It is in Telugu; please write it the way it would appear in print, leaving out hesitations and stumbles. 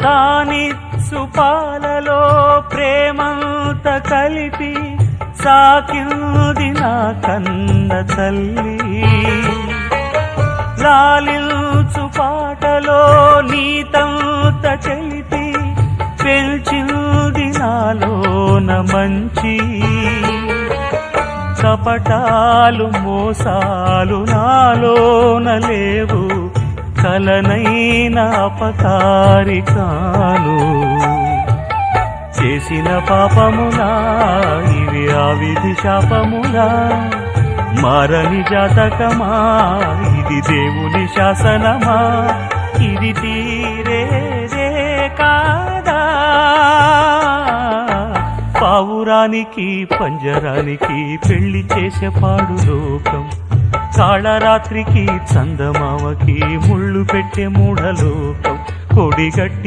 తానిచ్చు పాలలో ప్రేమంత కలిపి సాకింది నా కన్న తల్లి. లాలించు పాటలో నీతంత చెలిపి పెంచింది నాలోన మంచి. కపటాలు మోసాలు నాలోన లేవు, కలనైన అపకారి కాను. చేసిన పాపములా ఇవి ఆ విధి శాపములా, మారని జాతకమా ఇది దేవుని శాసనమా, ఇది తీరేదే కాదా. పావురానికి పంజరానికి పెళ్లి చేసే పాడు లోకం, కాళరాత్రికి చందమామకి ముళ్ళు పెట్టే మూఢలోకం. కొడిగట్టి